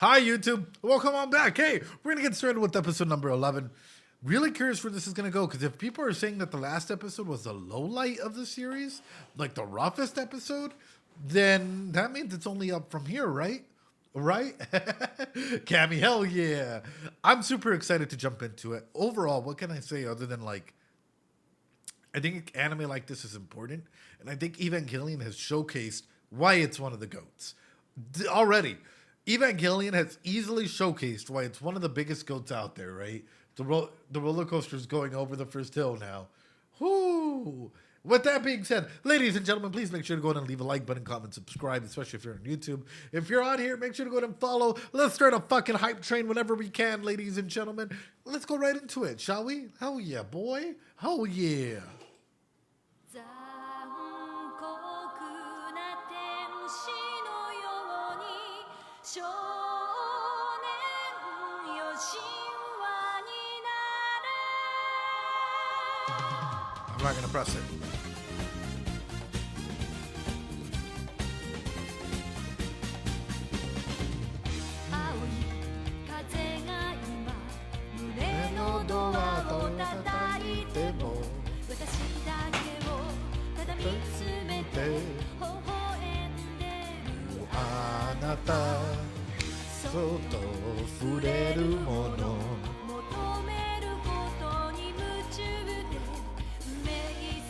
Hi, YouTube. Welcome on back. Hey, we're going to get started with episode number 11. Really curious where this is going to go, because if people are saying that the last episode was the low light of the series, like the roughest episode, then that means it's only up from here, right? Right? Cammy, hell yeah. I'm super excited to jump into it. Overall, what can I say other than I think anime like this is important, and I think Evangelion has showcased why it's one of the GOATs. Already, Evangelion has easily showcased why it's one of the biggest GOATs out there, right? The roller coaster is going over the first hill now. Whoo! With that being said, ladies and gentlemen, please make sure to go ahead and leave a like button, comment, subscribe, especially if you're on YouTube. If you're on here, make sure to go ahead and follow. Let's start a fucking hype train whenever we can, ladies and gentlemen. Let's go right into it, shall we? Hell yeah, boy. Hell yeah. 残酷な天使のように少年よ神話になれ I'm not gonna press it.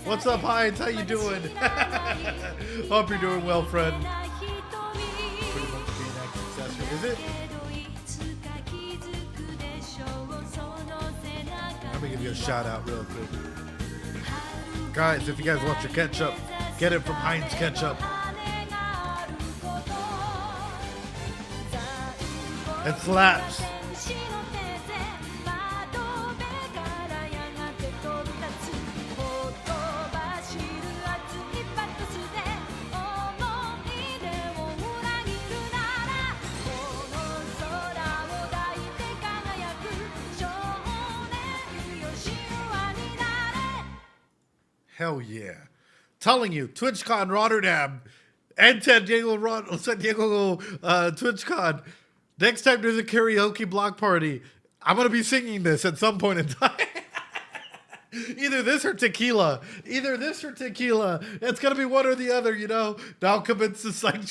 What's up, Heinz? How you doing? Hope you're doing well, friend. Pretty much being that successful, is it? Let me give you a shout out real quick. Guys, if you guys want your ketchup, get it from Heinz Ketchup. It slaps. Hell yeah. Telling you, TwitchCon Rotterdam and San Diego TwitchCon. Next time there's a karaoke block party, I'm going to be singing this at some point in time. Either this or tequila. It's going to be one or the other, you know. Now commence the psych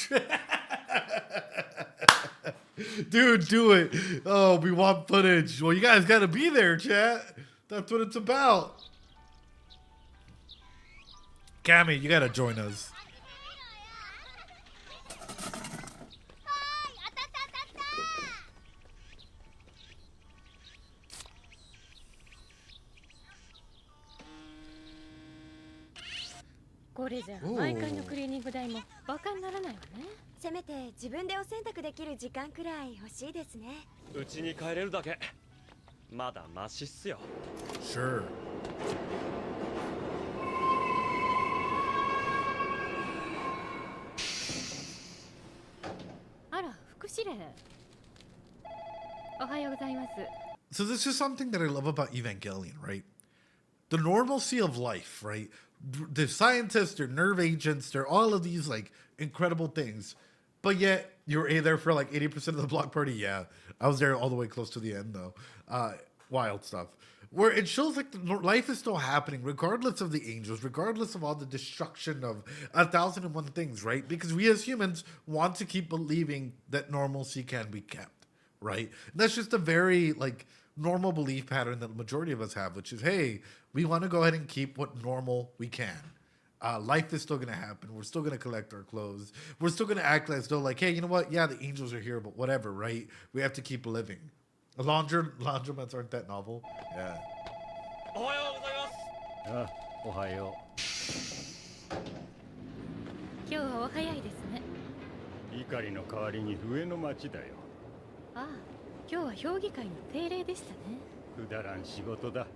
Dude, do it. Oh, we want footage. Well, you guys got to be there, chat. That's what it's about. Cammy, you gotta join us. Ooh. せめて自分でお洗濯できる時間くらい欲しいですね。うちに帰れるだけまだマシっすよ。 Sure. So this is something that I love about Evangelion, right? The normalcy of life, right? The scientists, they're nerve agents, they're all of these incredible things. But yet, you're there for 80% of the block party. Yeah, I was there all the way close to the end though. Wild stuff. Where it shows life is still happening, regardless of the angels, regardless of all the destruction of 1,001 things, right? Because we as humans want to keep believing that normalcy can be kept, right? And that's just a very normal belief pattern that the majority of us have, which is, hey, we want to go ahead and keep what normal we can. Life is still going to happen. We're still going to collect our clothes. We're still going to act as though hey, you know what? Yeah, the angels are here, but whatever, right? We have to keep living. Laundromats aren't that novel. Yeah. おはようございます。ああ、おはよう。今日はお早いですね。怒りの代わりに上の町だよ。ああ、今日は評議会の定例でしたね。くだらん仕事だ。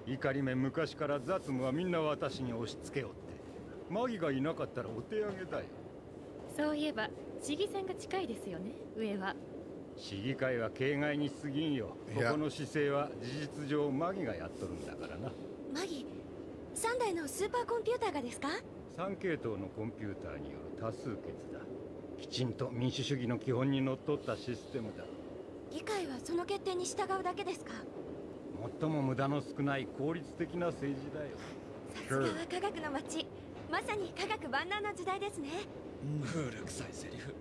怒りめ昔から雑務はみんな私に押し付けよって。マギがいなかったらお手上げだよ。そういえば市議さんが近いですよね、上は。市議会は形骸に過ぎんよ。ここの姿勢は事実上マギがやっとるんだからな。マギ、3台のスーパーコンピューターがですか？ 3系統のコンピューターによる多数決だ。きちんと民主主義の基本にのっとったシステムだ。議会はその決定に従うだけですか？最も無駄の少ない効率的な政治だよ。さすがは科学の街、まさに科学万能の時代ですね。古臭いセリフ。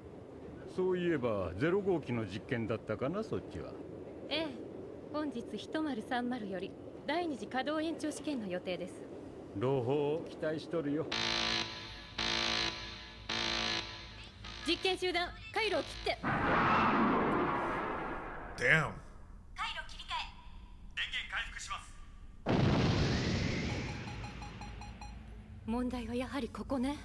そういえば0号機の実験だったかな、そっちは。ええ、本日1030より第二次稼働延長試験の予定です。朗報を期待しとるよ。実験集団回路を切って。 Damn. 回路切り替え。電源回復します。問題はやはりここね。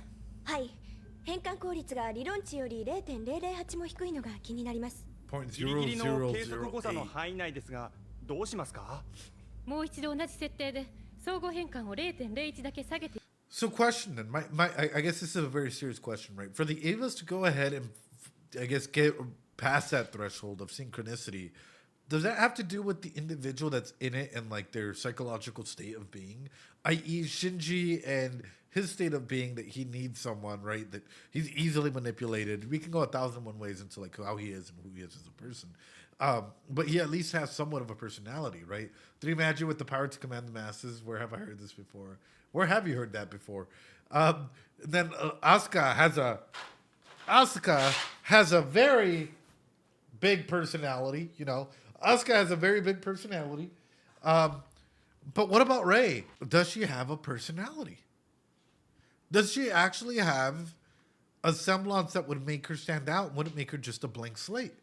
はい。変換効率が理論値より 0.008 も低いのが気になります。ギリギリの計測誤差の範囲内ですが、どうしますか？もう一度同じ設定で相互変換を 0.01 だけ下げて。 So, question then. I guess this is a very serious question, right? For the Avas to go ahead and, I guess, get past that threshold of synchronicity, does that have to do with the individual that's in it and like their psychological state of being, i.e., Shinji and his state of being that he needs someone, right? That he's easily manipulated. We can go 1,001 ways into like how he is and who he is as a person. But he at least has somewhat of a personality, right? Did you imagine with the power to command the masses? Where have I heard this before? Where have you heard that before? Then Asuka has a very big personality, you know. Asuka has a very big personality. But what about Rei? Does she have a personality? Does she actually have a semblance that would make her stand out? Wouldn't make her just a blank slate?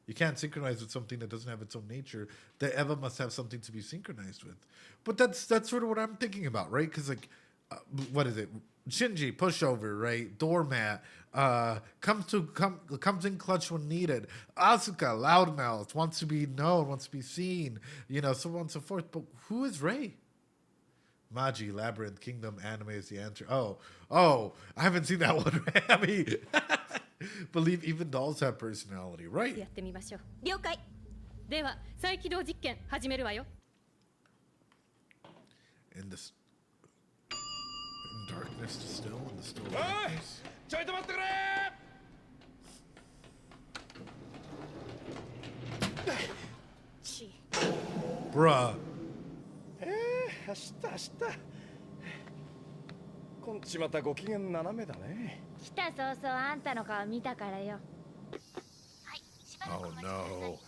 You can't synchronize with something that doesn't have its own nature. The Eva must have something to be synchronized with. But that's sort of what I'm thinking about, right? Because like, what is it? Shinji, pushover, right? Doormat, comes in clutch when needed. Asuka, loudmouth, wants to be known, wants to be seen, you know, so on and so forth. But who is Rei? Maji, Labyrinth, Kingdom, Anime is the answer. Oh, I haven't seen that one. I mean, believe even dolls have personality, right? やってみましょう。了解。では再起動実験始めるわよ。 In this, in darkness still, in the still おい、 darkness. ちょいと待ってくれ。Bruh. 明日。こんちまたご機嫌斜めだね。来た早々あんたの顔見たからよ。 Oh no.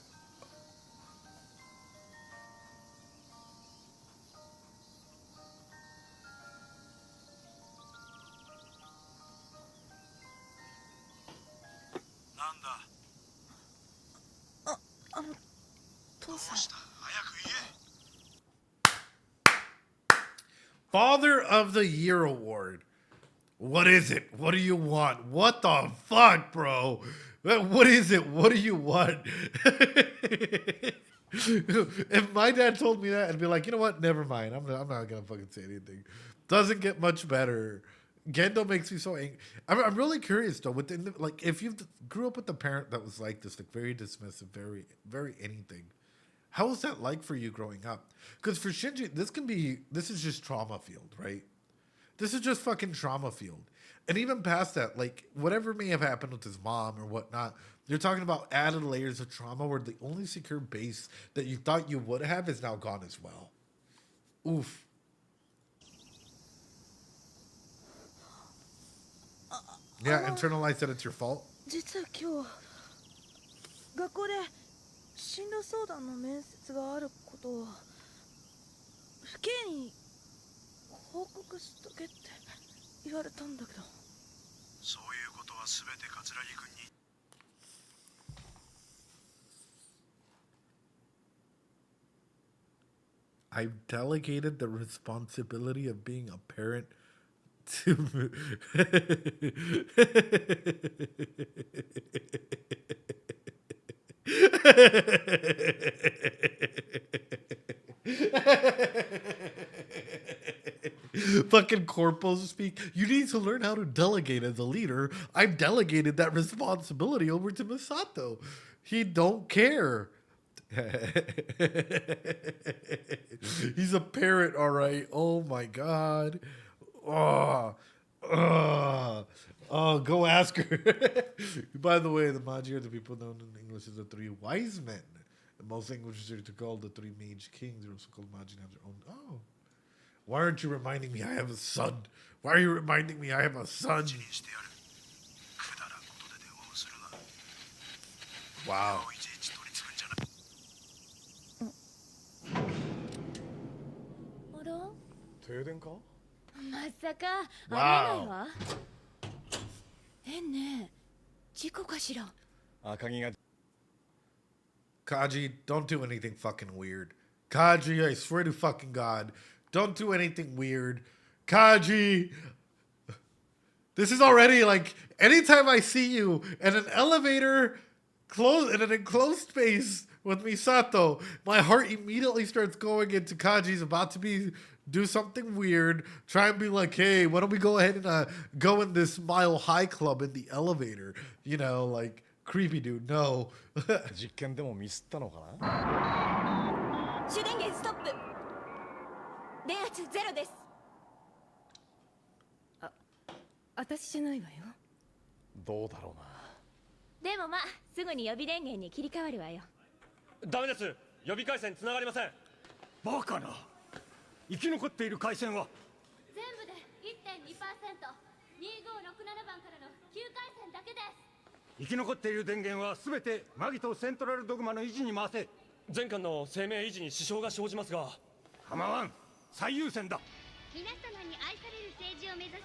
Father of the Year Award. What is it? What do you want? What the fuck, bro? What is it? What do you want? If my dad told me that, I'd be like, you know what? Never mind. I'm not gonna fucking say anything. Doesn't get much better. Gendo makes me so angry. I'm really curious though. Within the, like, if you grew up with a parent that was like this, like very dismissive, very anything. How was that like for you growing up? Because for Shinji, this is just trauma field, right? This is just fucking trauma field. And even past that, like, whatever may have happened with his mom or whatnot, you're talking about added layers of trauma where the only secure base that you thought you would have is now gone as well. Oof. Yeah, internalize that it's your fault. 実は今日学校で進路相談の面接があることを父兄に報告しとけって言われたんだけど。そういうことはすべて桂木君に。I've delegated the responsibility of being a parent to fucking corpos speak. You need to learn how to delegate as a leader. I've delegated that responsibility over to Misato. He don't care. He's a parrot, all right. Oh my god. Oh, go ask her. By the way, the Magi are the people known in English as the three wise men. In most languages, they're called the three mage kings. They're also called Magi and have their own. Oh. Why aren't you reminding me I have a son? Why are you reminding me I have a son? にしてやる。くだらんことで電話をするな。 Wow. いちいち取り付くんじゃない。あら停電か？まさかありえ Wow. ないわ。変ね。事故かしら。赤城が Kaji, don't do anything fucking weird. Kaji, I swear to fucking God, don't do anything weird. Kaji! This is already like, anytime I see you in an elevator, in an enclosed space with Misato, my heart immediately starts going into Kaji's about to do something weird, try and be like, hey, why don't we go ahead and go in this Mile High Club in the elevator? You know, like, creepy dude, no. 実験でもミスったのかな？主電源ストップ。電圧ゼロです。私じゃないわよ。どうだろうな。でもまあすぐに予備電源に切り替わるわよ。ダメです。予備回線繋がりません。バカな。生き残っている回線は全部で 1.2%、2567番からの9回線だけです。生き残っている電源は全てマギとセントラルドグマの維持に回せ。前巻の生命維持に支障が生じますが。構わん。最優先だ。皆様に愛される政治を目指す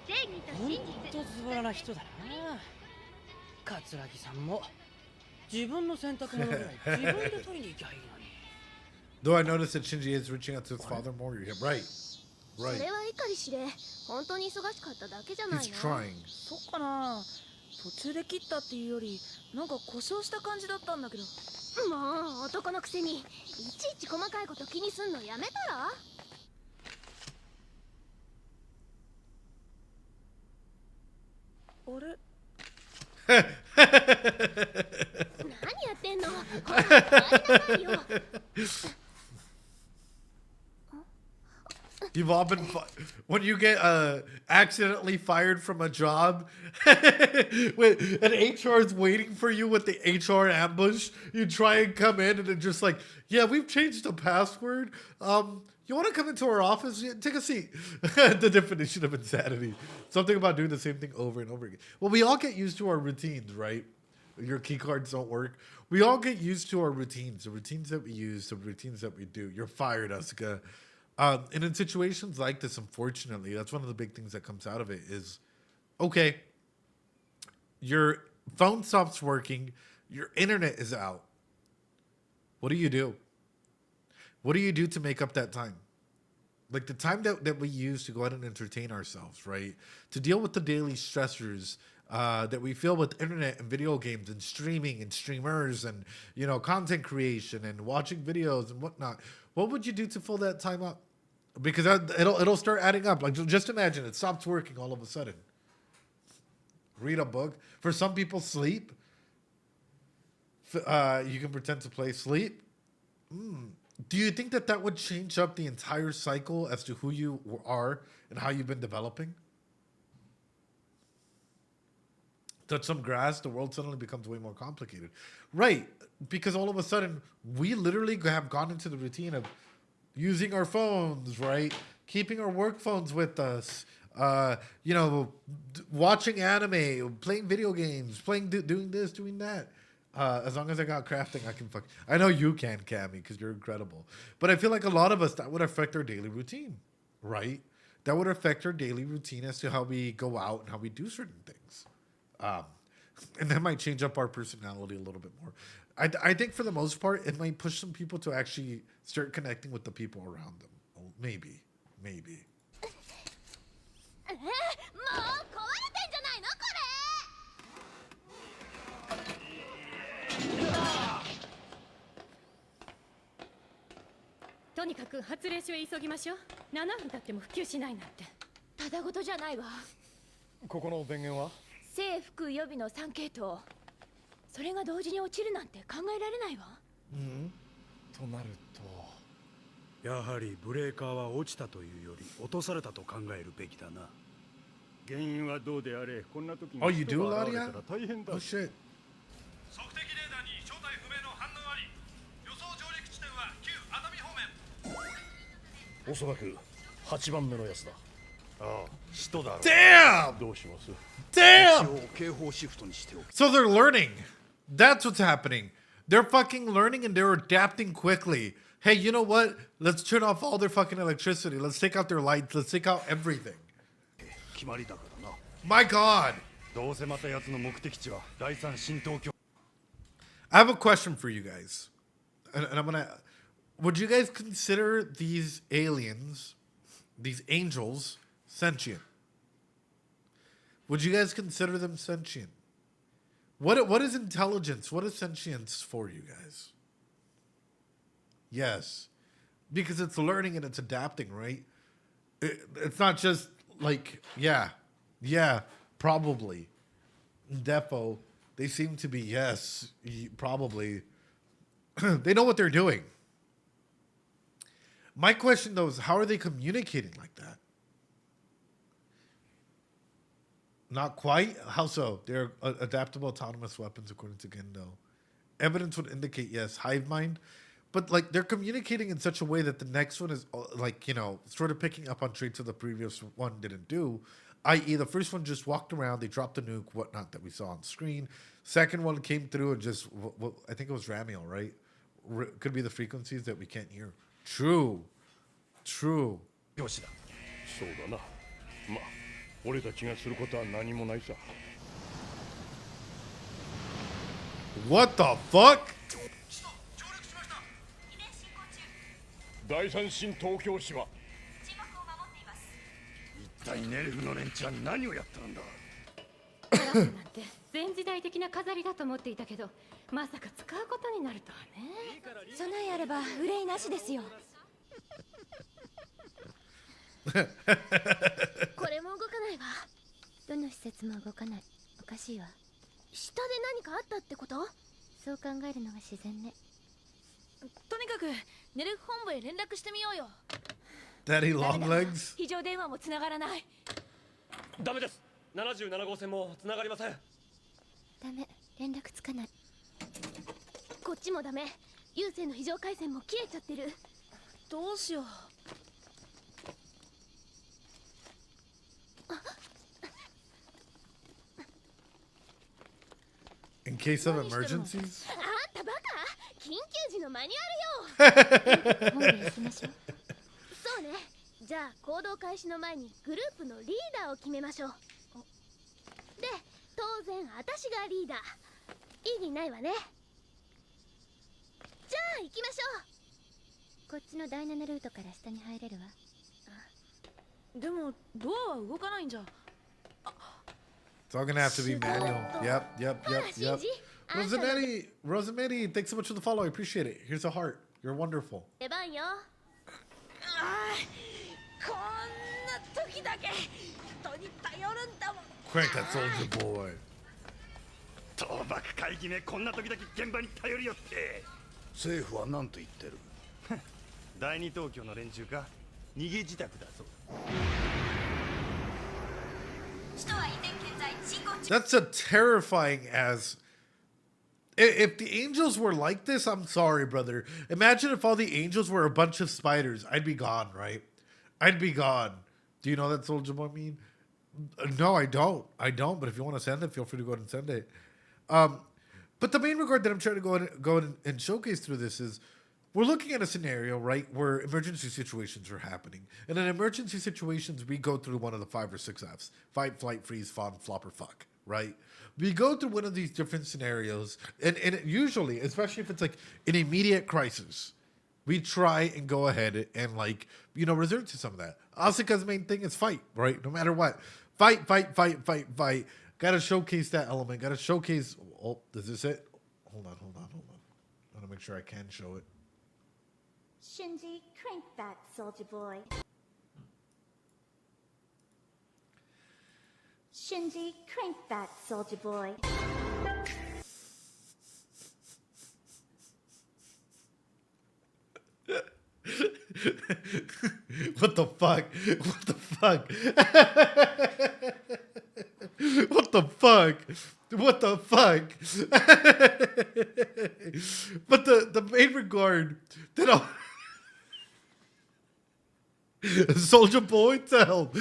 正義と真実。ほんとズボラな人だな。桂木さんも自分の選択のぐらい自分で取りに行きゃいいのに。Though I noticed that Shinji is reaching out to his father more, you're right. そ Right. れは碇氏で本当に忙しかっただけじゃない He's の。 trying. そっかな。途中で切ったっていうよりなんか故障した感じだったんだけど。もう男のくせにいちいち細かいこと気にすんのやめたら。あれ何やってんの。ほら帰りなさいよ。 You've all been when you get accidentally fired from a job, when an HR is waiting for you with the HR ambush. You try and come in, and it's just like, yeah, we've changed the password. You want to come into our office? Yeah, take a seat. The definition of insanity. Something about doing the same thing over and over again. Well, we all get used to our routines, right? Your key cards don't work. We all get used to our routines, the routines that we use, the routines that we do. You're fired, Asuka. And in situations like this, unfortunately, that's one of the big things that comes out of it is, okay, your phone stops working, your internet is out. What do you do? What do you do to make up that time? Like the time that we use to go out and entertain ourselves, right? To deal with the daily stressors that we feel with internet and video games and streaming and streamers and, you know, content creation and watching videos and whatnot. What would you do to fill that time up? Because it'll start adding up. Like, just imagine it stops working all of a sudden. Read a book. For some people, sleep. You can pretend to play sleep. Do you think that would change up the entire cycle as to who you are and how you've been developing? Touch some grass, the world suddenly becomes way more complicated. Right, because all of a sudden, we literally have gone into the routine of using our phones, right? Keeping our work phones with us, you know, watching anime, playing video games, doing this, doing that. As long as I got crafting, I can fuck. I know you can, Cammy, because you're incredible. But I feel like a lot of us, that would affect our daily routine, right? That would affect our daily routine as to how we go out and how we do certain things. And that might change up our personality a little bit more. I think for the most part, it might push some people to actually start connecting with the people around them. Oh, maybe. もう壊れてんじゃないのことにかく発令所へ急ぎましょう。7分経っても普及しないなんて。れ。ただごとじゃないわ。ここの電源は？正副予備の3系統。それが同時に落ちるなんて考えられないわ。となるとやはりブレーカーは落ちたというより落とされたと考えるべきだな。原因はどうであれ、こんな時に Oh, you 人 do, が現れ Ladia? たら大変だ。 Oh shit. 測定レーダーに正体不明の反応あり、予想上陸地点は旧熱海方面。おそらく8番目のやつだ。ああ、人だろう。 Damn! どうします？ Damn! 一応警報シフトにしておく。 So they're learning. That's what's happening. They're fucking learning and they're adapting quickly. Hey, you know what? Let's turn off all their fucking electricity. Let's take out their lights. Let's take out everything. 決まりだからな。 My God. どうせまた奴の目的地は第三新東京。 I have a question for you guys. And I'm gonna... Would you guys consider these aliens, these angels, sentient? Would you guys consider them sentient? What is intelligence? What is sentience for you guys? Yes. Because it's learning and it's adapting, right? It's not just like, yeah, probably. Defo, they seem to be, yes, probably. They know what they're doing. My question, though, is how are they communicating like that? Not quite. How so? They're adaptable autonomous weapons, according to Gendo. Evidence would indicate, yes, hive mind. But, like, they're communicating in such a way that the next one is, like, you know, sort of picking up on traits of the previous one didn't do. I.e., the first one just walked around, they dropped the nuke, whatnot, that we saw on screen. Second one came through and just, I think it was Ramiel, right? Could be the frequencies that we can't hear. True. そうだな。まあ、俺たちがすることは何もないさ。 What the fuck? 第三新東京市は一体ネルフの連中は何をやったんだ。トラックなんて前時代的な飾りだと思っていたけど、まさか使うことになるとはね。備えあれば憂いなしですよ。これも動かないわ。どの施設も動かない。おかしいわ。下で何かあったってこと？そう考えるのが自然ね。とにかくネルフ本部へ連絡してみようよ。 Daddy long legs? 非常電話も繋がらない。ダメです。77号線も繋がりません。ダメ、連絡つかない。こっちもダメ。有線の非常回線も切れちゃってる。どうしよう。 In case of emergencies? あんたバカ？緊急時のマニュアルよ。本部へ行きましょう。そうね。じゃあ行動開始の前にグループのリーダーを決めましょう。で、当然私がリーダー。異議ないわね。じゃあ行きましょう。こっちの第7ルートから下に入れるわ。でもドアは動かないんじゃ。 It's all gonna have to be manual. Yep. Rosemary, thanks so much for the follow. I appreciate it. Here's a heart. You're wonderful. 出番よ。こんな時だけ人に頼るんだもん。 Crank that soldier boy. 倒幕会議目こんな時だけ現場に頼るよって。政府は何と言ってる？第二東京の連中か逃げ自宅だぞ。 That's a terrifying as. If the angels were like this, I'm sorry, brother. Imagine if all the angels were a bunch of spiders. I'd be gone, right? I'd be gone. Do you know what that soldier boy mean? No, I don't. But if you want to send it, feel free to go ahead and send it. But the main regard that I'm trying to go ahead and showcase through this is we're looking at a scenario, right, where emergency situations are happening. And in emergency situations, we go through one of the 5 or 6 Fs. Fight, flight, freeze, fawn, flop, or fuck, right? We go through one of these different scenarios, and usually, especially if it's like an immediate crisis, we try and go ahead and, like, you know, resort to some of that. Asuka's main thing is fight, right? No matter what. Fight. Gotta showcase that element. Gotta showcase... Oh, is this it? Hold on. I want to make sure I can show it. Shinji, crank that, soldier boy. Shinji, crank that, soldier boy. What the fuck? fuck? What the fuck? But the main regard that Soldier Boy, tell.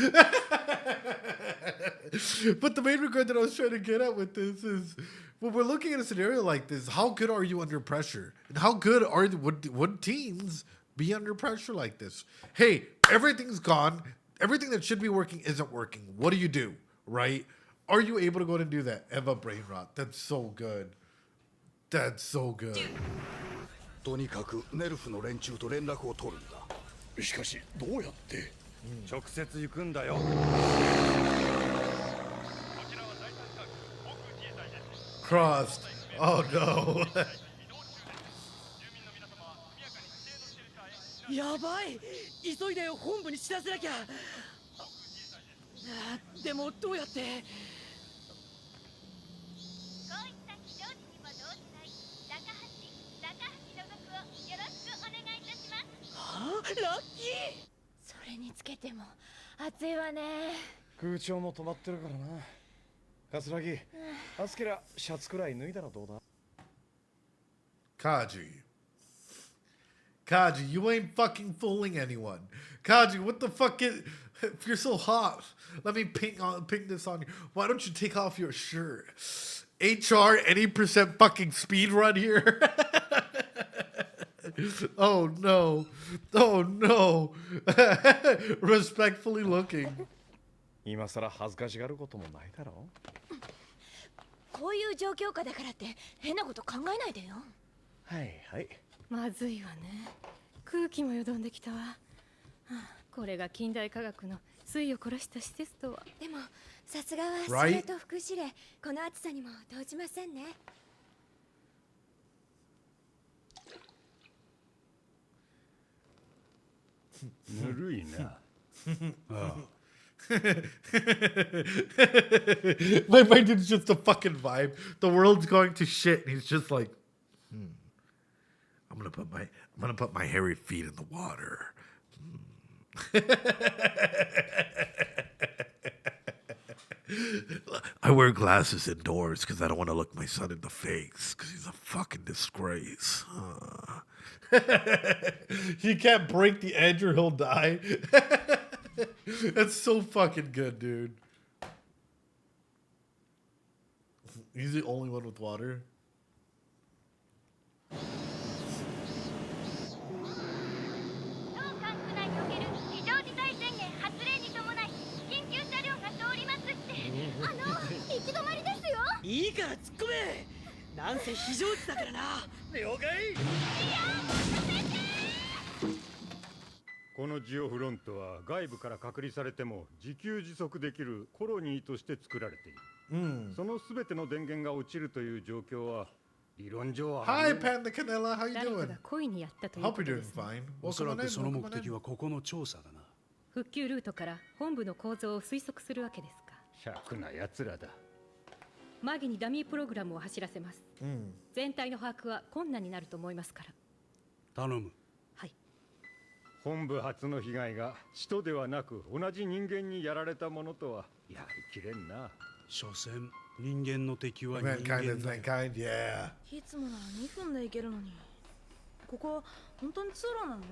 But the main regard that I was trying to get at with this is, when we're looking at a scenario like this, how good are you under pressure? And how good would teams be under pressure like this? Hey, everything's gone. Everything that should be working isn't working. What do? Right? Are you able to go and do that? Eva Brain Rot. That's so good. That's so good. とにかくネルフの連中と連絡を取るんだ。しかしどうやって？直接行くんだよ。 Crossed. Oh no. やばい、急いで本部に知らせなきゃ。でもどうやって？こういった非常時にも動じない高橋所属をよろしくお願いいたします。はあ、ラッキー。それにつけても暑いわね。空調も止まってるからな。桂木、暑けりゃシャツくらい脱いだらどうだ？ Kaji, you ain't fucking fooling anyone. Kaji, what the fuck is... If you're so hot, let me ping this on you. Why don't you take off your shirt? HR, any percent fucking speed run here? Oh no. Oh no. Respectfully looking. 今さら恥ずかしがることもないだろう。こういう状況下だからって変なこと考えないでよ。はいはい。まずいわね。空気もよどんできたわ。はあ、これが近代科学の粋を凝らした施設とは。でもさすがは司令と副司令、この暑さにも動じませんね。ぬるいな。ああ。My mind is just a fucking vibe. The world's going to shit, and he's just like, I'm gonna put my hairy feet in the water. I wear glasses indoors because I don't want to look my son in the face because he's a fucking disgrace. He can't break the edge or he'll die. That's so fucking good, dude. He's the only one with water. Iいから突っ込め。なんせ非常時だからな。了解。このジオフロントは外部から隔離されても自給自足できるコロニーとして作られている。そのすべての電源が落ちるという状況は理論上は。Hi, Panda Canela, how you 誰か doing? が故意にやったというこ Hope と you're で doing すね。 fine. おそら Welcome く in, その welcome 目的 in. はここの調査だな。復旧ルートから本部の構造を推測するわけですか。癪な奴らだ。マギにダミープログラムを走らせます。全体の把握は困難になると思いますから。頼む。はい。本部初の被害が使徒ではなく同じ人間にやられたものとはやりきれんな。所詮人間の敵は人 Mankind 間 is だ。 mankind, yeah. いつもなら2分で行けるのに。ここ本当に通路なの？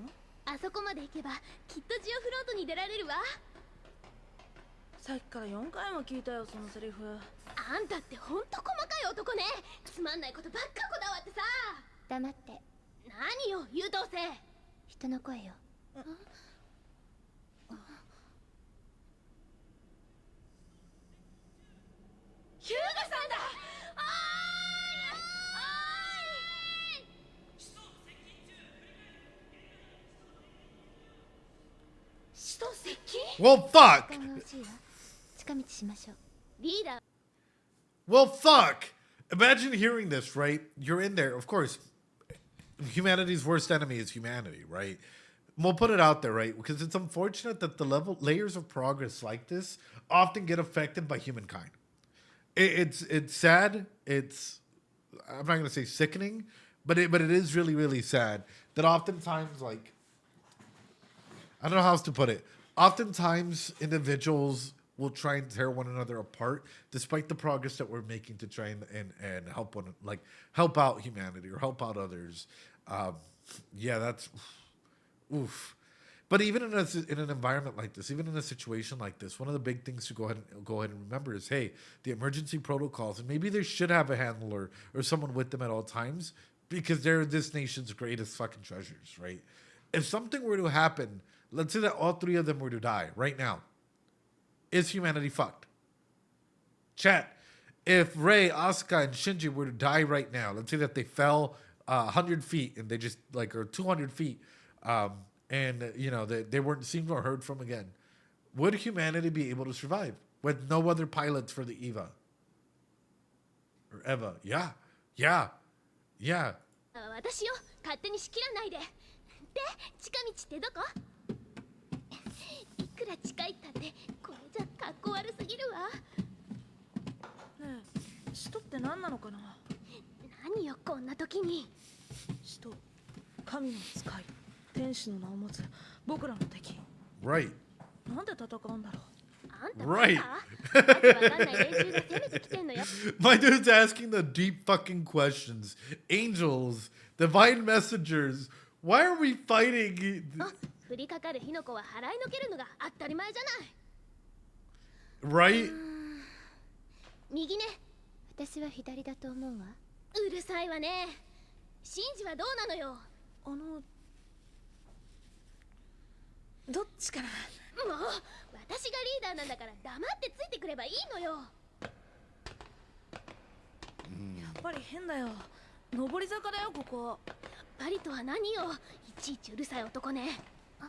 あそこまで行けばきっとジオフロートに出られるわ。さっきから4回も聞いたよ、そのセリフ。あんたってほんと細かい男ね。つまんないことばっかこだわってさ。黙って。何よ優等生。人の声よ。ヒューガさんだ。使徒接近。 Well, fuck. 時間が欲しいわ。近道しましょう。リーダー。 Well, fuck. Imagine hearing this, right? You're in there, of course. Humanity's worst enemy is humanity, right? We'll put it out there, right? Because it's unfortunate that the layers of progress like this often get affected by humankind. It's sad. I'm not gonna say sickening, but it is really, really sad that oftentimes, like, I don't know how else to put it. Oftentimes, individuals will try and tear one another apart, despite the progress that we're making to try and help out humanity or help out others. Yeah, that's oof. But even in an environment like this, even in a situation like this, one of the big things to go ahead and remember is, hey, the emergency protocols, and maybe they should have a handler or someone with them at all times, because they're this nation's greatest fucking treasures, right? If something were to happen, let's say that all three of them were to die right now, is humanity fucked? Chat, if Rei, Asuka, and Shinji were to die right now, let's say that they fell 100 feet and they just or 200 feet, and they weren't seen or heard from again, would humanity be able to survive with no other pilots for the Eva or Eva? Yeah. 私よ、勝手に仕切らないで。で、近道ってどこ？いくら近いったって、これじゃ格好悪すぎるわ。ねえ、使徒って何なのかな？何よ、こんな時に。使徒、神の使い、天使の名を持つ僕らの敵。Right. なんで戦うんだろう？ Right. My dude's asking the deep fucking questions. Angels, divine messengers. Why are we fighting? 降りかかる火の粉は払いのけるのが当たり前じゃない。 Right? 右ね。私は左だと思うわ。うるさいわね。シンジはどうなのよ。どっちかな。もう私がリーダーなんだから黙ってついてくればいいのよ。やっぱり変だよ。上り坂だよここ。やっぱりとは何よ。いちいちうるさい男ね。ほ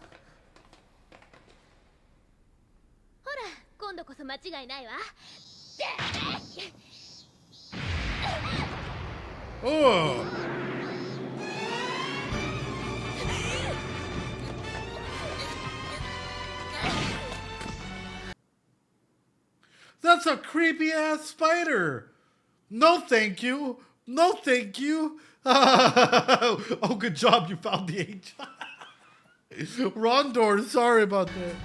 ら、今度こそ間違いないわ。Oh. That's a creepy ass spider. No, thank you. No, thank you. Oh, good job. You found the angel. Wrong door. Sorry about that.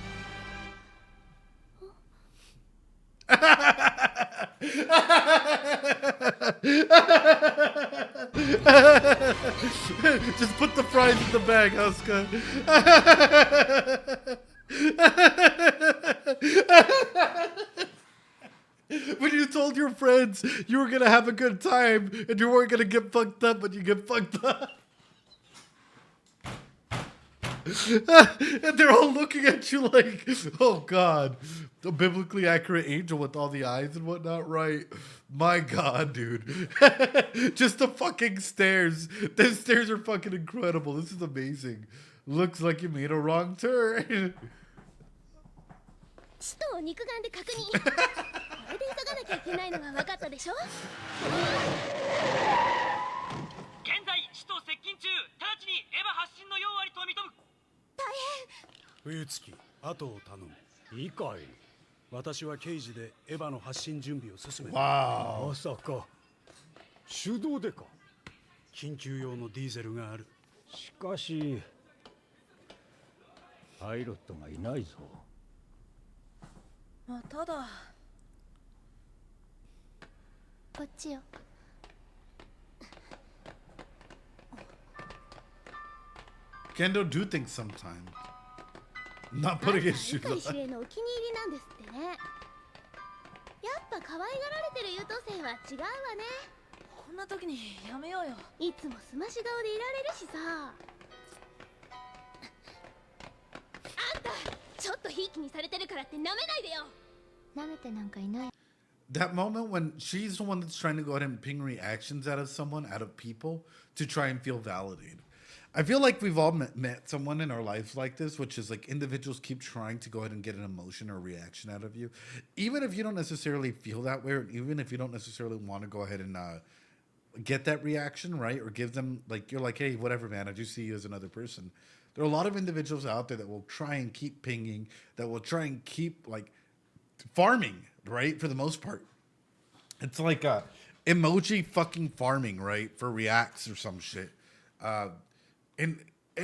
Just put the fries in the bag, Asuka. When you told your friends you were gonna have a good time and you weren't gonna get fucked up, but you get fucked up. And they're all looking at you like, oh God, the biblically accurate angel with all the eyes and whatnot, right? My God, dude. Just the fucking stairs. The stairs are fucking incredible. This is amazing. Looks like you made a wrong turn. 使徒を肉眼で確認。これで急がなきゃいけないのが分かったでしょ。現在使徒接近中。直ちにエヴァ発信の用ありと認む。大変。冬月、後を頼む。いいかい。私は刑事でエヴァの発信準備を進める。わあ。まさか手動でか。緊急用のディーゼルがある。しかしパイロットがいないぞ。まあただこっちよ。Kendo do things sometimes. Not putting his shoes 碇 on. 司令のお気に入りなんですってね。やっぱ可愛がられてる優等生は違うわね。こんな時にやめようよ。いつもすまし顔でいられるしさ。あんたちょっとひいきにされてるからって舐めないでよ。舐めてなんかいない。 That moment when she's the one that's trying to go ahead and ping reactions out of someone, out of people, to try and feel validated. I feel like we've all met someone in our lives like this, which is like individuals keep trying to go ahead and get an emotion or reaction out of you. Even if you don't necessarily feel that way, or even if you don't necessarily want to go ahead and get that reaction, right? Or give them, like, you're like, hey, whatever, man, I do see you as another person. There are a lot of individuals out there that will try and keep pinging, that will try and keep, like, farming, right? For the most part. It's like emoji fucking farming, right? For reacts or some shit. And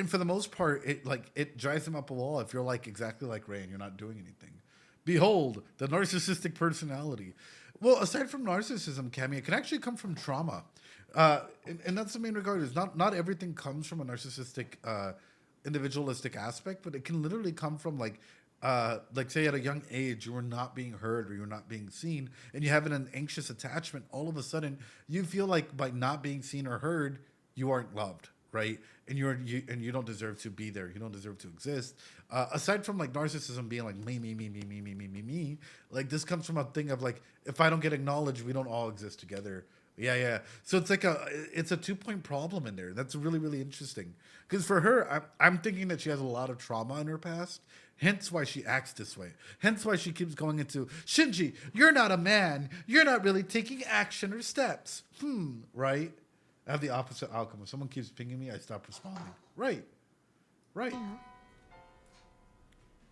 for the most part, it drives them up a wall if you're like exactly like Ray and you're not doing anything. Behold, the narcissistic personality. Well, aside from narcissism, Cammy, it can actually come from trauma. And that's the main regard is not everything comes from a narcissistic, individualistic aspect, but it can literally come from like say at a young age, you were not being heard or you're not being seen and you have an anxious attachment. All of a sudden you feel like by not being seen or heard, you aren't loved. Right. And you don't deserve to be there. You don't deserve to exist. Aside from like narcissism being like me, like this comes from a thing of like, if I don't get acknowledged, we don't all exist together. Yeah. So it's like it's a 2-point problem in there. That's really, really interesting. Because for her, I'm thinking that she has a lot of trauma in her past. Hence why she acts this way. Hence why she keeps going into, Shinji, you're not a man. You're not really taking action or steps. Right? I have the opposite outcome. If someone keeps pinging me, I stop responding. Right.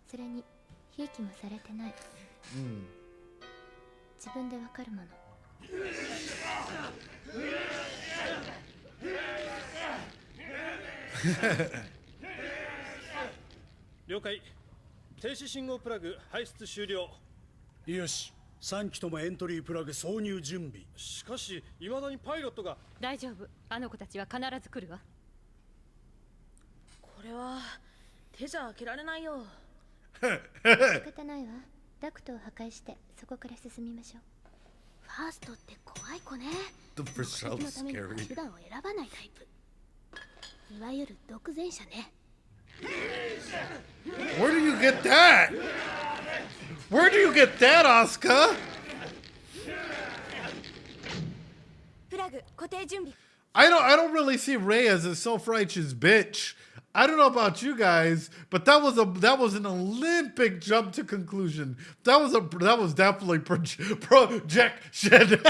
それにひいきもされてない。自分でわかるもの。了解。停止信号プラグ排出終了。よし。3機ともエントリープラグ挿入準備。しかし未だにパイロットが。大丈夫。あの子たちは必ず来るわ。これは手じゃ開けられないよ。仕方ないわ。ダクトを破壊してそこから進みましょう。ファーストって怖い子ね。目的のためには手段を選ばないタイプ。いわゆる独善者ね。Where do you get that? Where do you get that, Asuka? プラグ固定準備。I don't really see Rei as a self-righteous bitch. I don't know about you guys, but that was an Olympic jump to conclusion. That was definitely projection.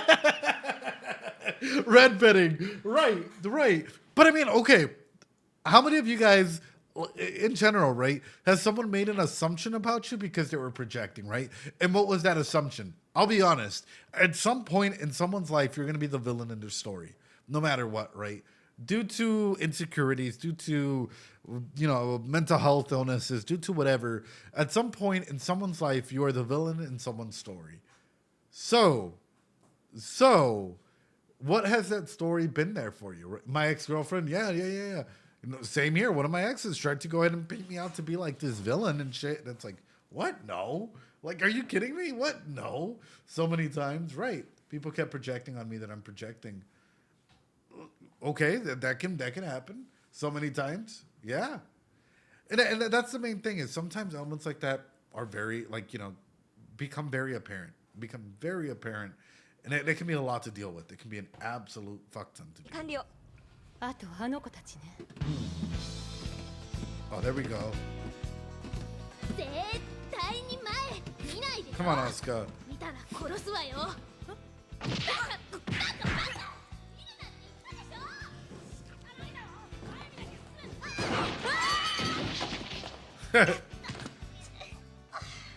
Red betting. Right. But I mean, okay. How many of you guys in general, right, has someone made an assumption about you because they were projecting, right? And what was that assumption? I'll be honest. At some point in someone's life, you're going to be the villain in their story. No matter what, right? Due to insecurities, due to, mental health illnesses, due to whatever, at some point in someone's life, you are the villain in someone's story. So, what has that story been there for you? My ex-girlfriend? Yeah. Same here. One of my exes tried to go ahead and paint me out to be like this villain and shit. And it's like, what? No. Like, are you kidding me? What? No. So many times. Right. People kept projecting on me that I'm projecting. Okay, that can happen so many times. Yeah. And that's the main thing is sometimes elements like that are very, become very apparent. And it can be a lot to deal with. It can be an absolute fuck ton to deal with. あとあの子たちね。Oh, there we go. 絶対に前見ないで。 Come on, Asuka. 見たら殺すわよ。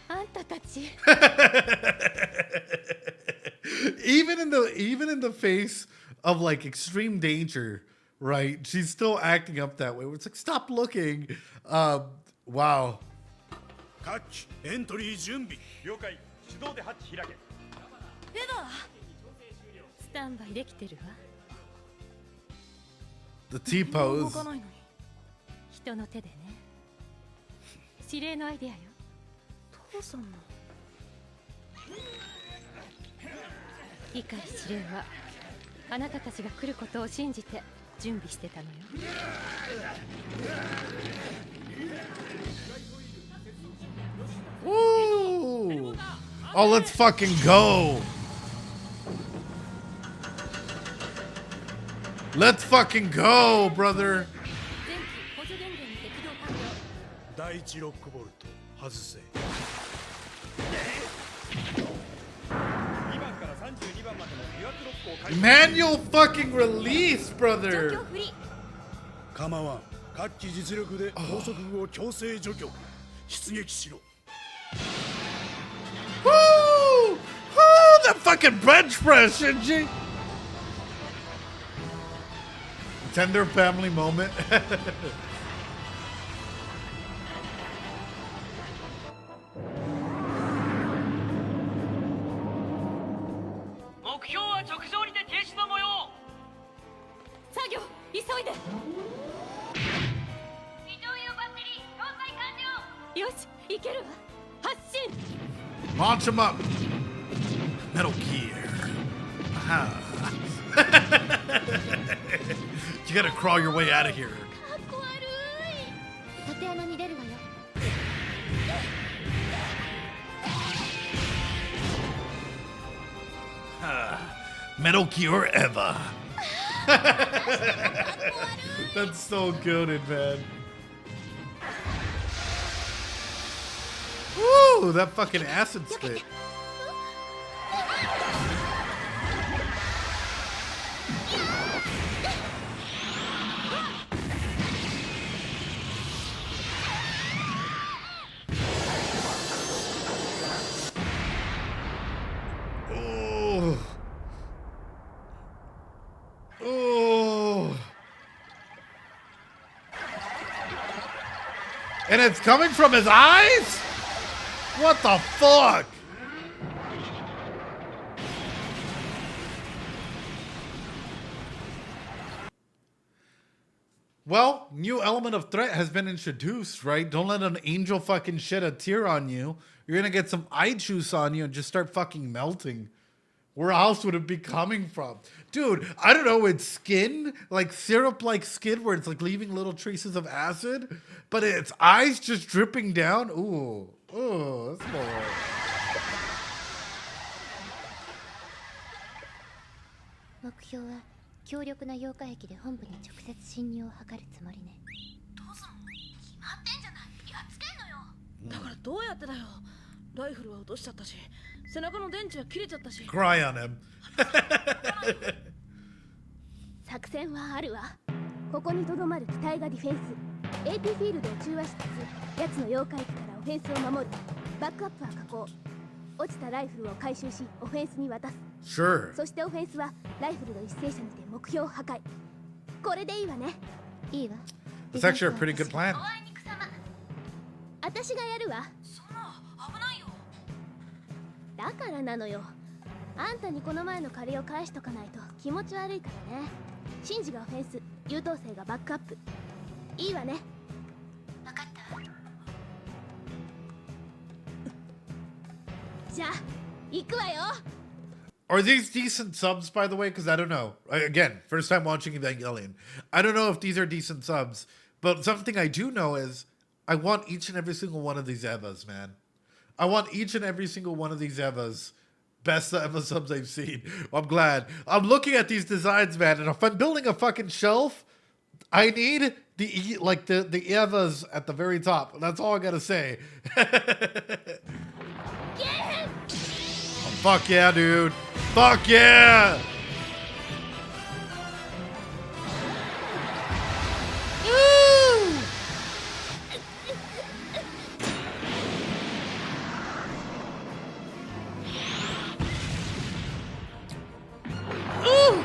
あんたたち。Even in the face of like extreme danger, right? She's still acting up that way. It's like, stop looking. Wow. 各機エントリー準備。了解。手動でハッチ開け。エヴァ。スタンバイできてるわ。The T pose. 人の手でね。指令のアイデアよ。父さんの。理解指令はあなたたちが来ることを信じて準備してたのよ。Woo! Oh, let's fucking go! Let's fucking go, brother! 第一ロックボルト外せ。 Manual fucking release, brother! 構わん。各機実力で高速具を強制除去。出撃しろ。 Woo! Woo! That fucking bench press, Shinji! Tender family moment. けるわ。発進。 Launch him up. Metal Gear. Ah. You gotta crawl your way out of here. かっこ悪い。縦穴に出るわよ。Metal Gear Eva. That's so good, man. Woo! That fucking acid spit. Oh. Oh. And it's coming from his eyes? What the fuck? Well, new element of threat has been introduced, right? Don't let an angel fucking shed a tear on you. You're gonna get some eye juice on you and just start fucking melting. Where else would it be coming from? Dude, I don't know, it's skin, like syrup-like skin where it's like leaving little traces of acid, but its eyes just dripping down. Ooh, ooh, that's more. 目標は強力な溶化液で本部に直接侵入を図るつもりね。どうすんの？決まってんじゃない。やっつけんのよ。だからどうやってだよ。ライフルは落としちゃったし、背中の電池は切れちゃったし。Cry on him. 作戦はあるわ。ここにとどまる機体がディフェンス。AP フィールドを中和しつつ、奴の溶化液からオフェンスを守る。バックアップは可抗。落ちたライフルを回収し、オフェンスに渡す。Sure. そしてオフェンスはライフルの一斉射にて目標を破壊。これでいいわね。いいわ。It's actually a pretty good plan. 私がやるわ。そんな危ないよ。だからなのよ。あんたにこの前の借りを返しとかないと気持ち悪いからね。シンジがオフェンス、優等生がバックアップ。いいわね。分かった。じゃあ行くわよ。Are these decent subs, by the way? Because I don't know. Again, first time watching Evangelion. I don't know if these are decent subs, but something I do know is I want each and every single one of these Evas, man. I want each and every single one of these Evas. Best Eva subs I've seen. I'm glad. I'm looking at these designs, man, and if I'm building a fucking shelf, I need the Evas at the very top. That's all I gotta say. Oh, fuck yeah, dude. Fuck yeah! Woo! Ooh!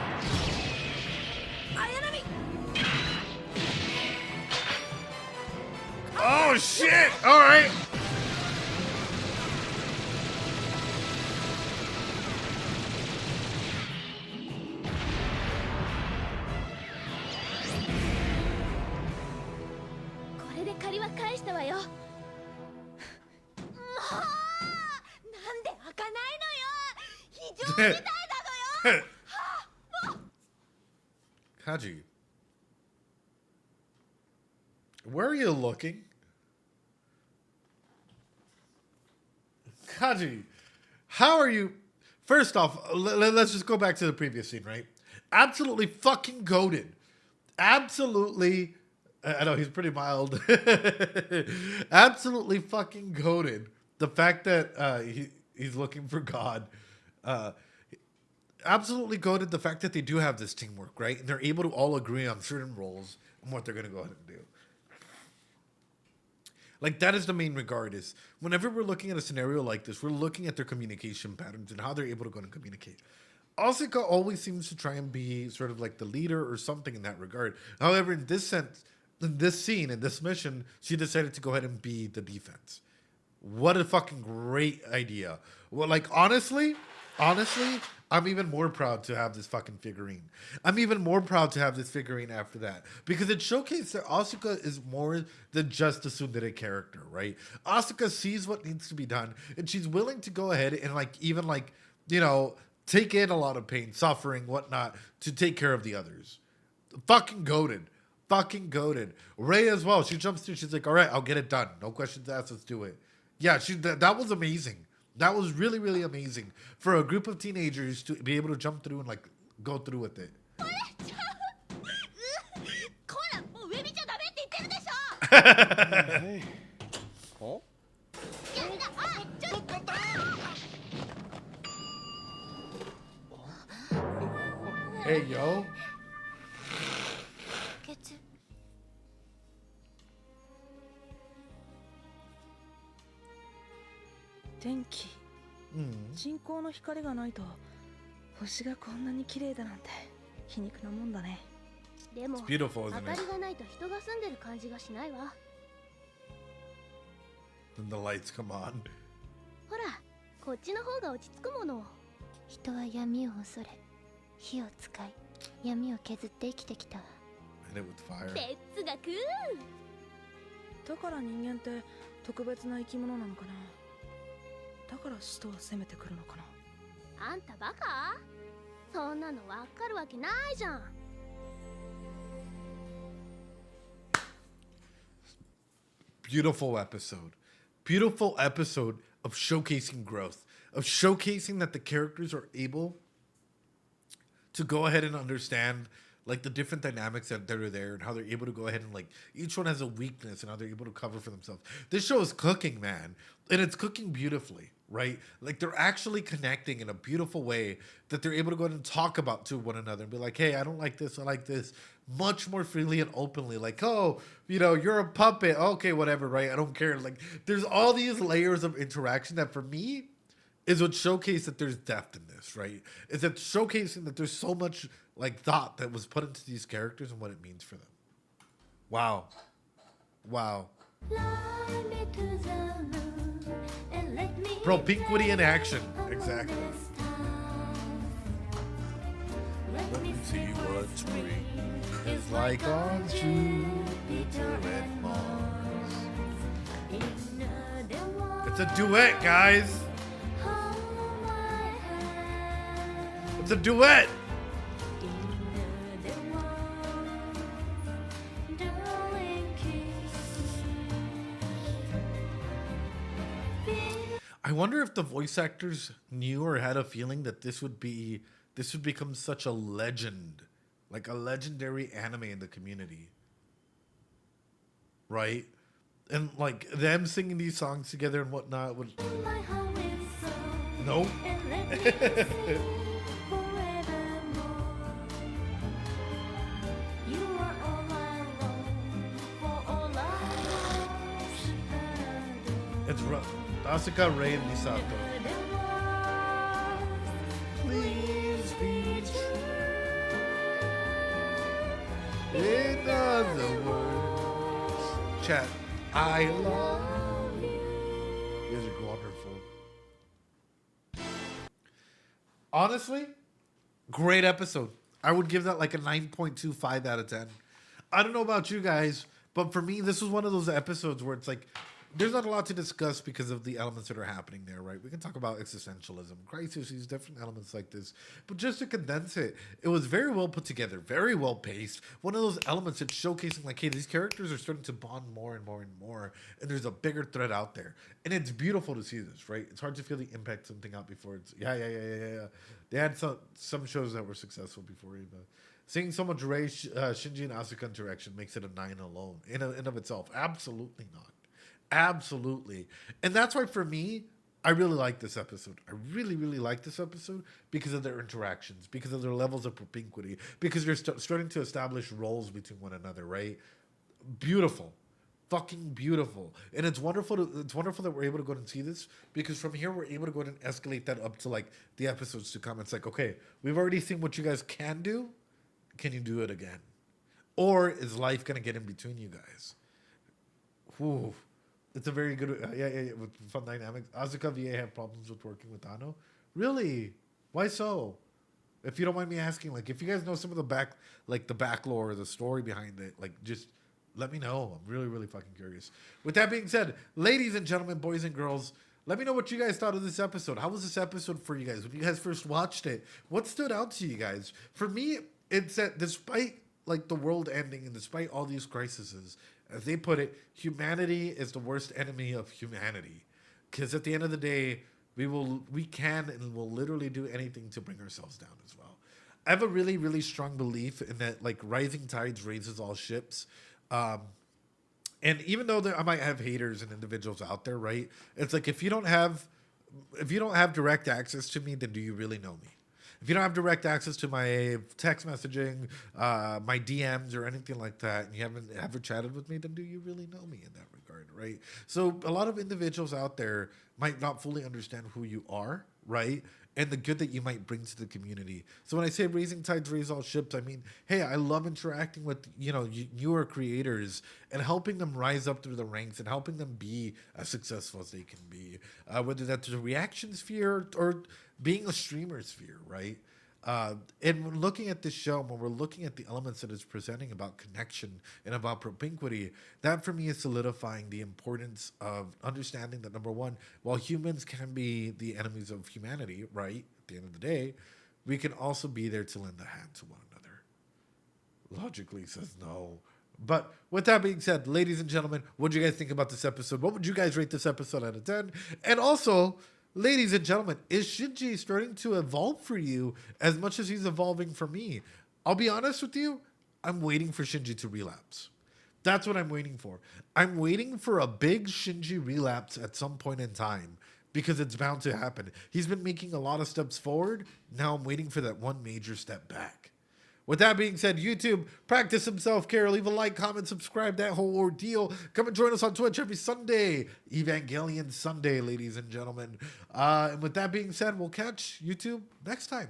Oh shit! All right. Kaji, where are you looking? Kaji, how are you? First off, let's just go back to the previous scene, right? Absolutely fucking goated. Absolutely, I know he's pretty mild. Absolutely fucking goated. The fact that he's looking for God. Absolutely goated the fact that they do have this teamwork, right? And they're able to all agree on certain roles and what they're going to go ahead and do. Like, that is the main regard, is whenever we're looking at a scenario like this, we're looking at their communication patterns and how they're able to go and communicate. Asuka always seems to try and be sort of like the leader or something in that regard. However, in this sense, in this scene, in this mission, she decided to go ahead and be the defense. What a fucking great idea. Well, like, honestly, Honestly, I'm even more proud to have this fucking figurine. I'm even more proud to have this figurine after that. Because it showcased that Asuka is more than just a tsundere character, right? Asuka sees what needs to be done, and she's willing to go ahead and take in a lot of pain, suffering, whatnot, to take care of the others. Fucking goated. Fucking goated. Rey as well. She jumps through, she's like, all right, I'll get it done. No questions asked, let's do it. Yeah, that was amazing. That was really, really amazing for a group of teenagers to be able to jump through and go through with it. Hey, yo.天気、人工の光がないと星がこんなに綺麗だなんて皮肉なもんだね。でも beautiful, 明かりがないと人が住んでる感じがしないわ。 Then the lights come on. ほら、こっちの方が落ち着くもの。人は闇を恐れ、火を使い、闇を削って生きてきたわ。 And it with fire. 哲学。だから人間って特別な生き物なのかな。だから使徒は攻めてくるのかな。あんたバカ？そんなのわかるわけないじゃん。Beautiful episode. Beautiful episode of showcasing growth, of showcasing that the characters are able to go ahead and understand like the different dynamics that are there and how they're able to go ahead and like each one has a weakness and how they're able to cover for themselves. This show is cooking, man, and it's cooking beautifully, right? Like they're actually connecting in a beautiful way that they're able to go ahead and talk about to one another and be like, hey, I don't like this, I like this, much more freely and openly. Like, oh, you're a puppet, okay, whatever, right? I don't care. Like there's all these layers of interaction that for me is what showcased that there's depth in this, right? Is that showcasing that there's so much like thought that was put into these characters and what it means for them. Wow. Bro, Pinkwitty in action. Exactly. Let me see what spring is like on Jupiter and Mars. It's a duet, guys. It's a duet. I wonder if the voice actors knew or had a feeling that this would become such a legend, like a legendary anime in the community, right? And like them singing these songs together and whatnot would. Nope. It's rough. Asuka, Rei, and Misato. Please be true. In other words, chat, I love you. You guys are wonderful. Honestly, great episode. I would give that like a 9.25 out of 10. I don't know about you guys, but for me, this was one of those episodes where it's like, there's not a lot to discuss because of the elements that are happening there, right? We can talk about existentialism, crises, these different elements like this. But just to condense it, it was very well put together, very well paced. One of those elements that's showcasing like, hey, these characters are starting to bond more and more and more, and there's a bigger thread out there. And it's beautiful to see this, right? It's hard to feel the impact of something out before it's, yeah. They had some shows that were successful before even. Seeing so much Rei, Shinji, and Asuka interaction makes it a 9 alone in and of itself. Absolutely not. Absolutely. And that's why for me, I really like this episode. I really, really like this episode because of their interactions, because of their levels of propinquity, because they're starting to establish roles between one another, right? Beautiful. Fucking beautiful. And it's wonderful that we're able to go and see this because from here we're able to go and escalate that up to like the episodes to come. It's like, okay, we've already seen what you guys can do. Can you do it again? Or is life going to get in between you guys? Whew. It's a very good, with fun dynamics. Asuka VA have problems with working with Ano. Really? Why so? If you don't mind me asking, like, if you guys know some of the back lore or the story behind it, like, just let me know. I'm really, really fucking curious. With that being said, ladies and gentlemen, boys and girls, let me know what you guys thought of this episode. How was this episode for you guys? When you guys first watched it, what stood out to you guys? For me, it's that despite like the world ending and despite all these crises, as they put it, humanity is the worst enemy of humanity. Because at the end of the day, we can and will literally do anything to bring ourselves down as well. I have a really, really strong belief in that, like, rising tides raises all ships. And even though I might have haters and individuals out there, right? It's like, if you don't have direct access to me, then do you really know me? If you don't have direct access to my text messaging, my DMs or anything like that, and you haven't ever chatted with me, then do you really know me in that regard, right? So a lot of individuals out there might not fully understand who you are, right? And the good that you might bring to the community. So when I say raising tides raise all ships, I mean, hey, I love interacting with, newer creators and helping them rise up through the ranks and helping them be as successful as they can be. Whether that's a reaction sphere or being a streamer sphere, right? And when looking at this show, when we're looking at the elements that it's presenting about connection and about propinquity, that for me is solidifying the importance of understanding that, number one, while humans can be the enemies of humanity, right, at the end of the day, we can also be there to lend a hand to one another. Logically says no. But with that being said, ladies and gentlemen, what do you guys think about this episode? What would you guys rate this episode out of 10? And also, ladies and gentlemen, is Shinji starting to evolve for you as much as he's evolving for me? I'll be honest with you, I'm waiting for Shinji to relapse. That's what I'm waiting for. I'm waiting for a big Shinji relapse at some point in time because it's bound to happen. He's been making a lot of steps forward. Now I'm waiting for that one major step back. With that being said, YouTube, practice some self-care. Leave a like, comment, subscribe, that whole ordeal. Come and join us on Twitch every Sunday. Evangelion Sunday, ladies and gentlemen. And with that being said, we'll catch YouTube next time.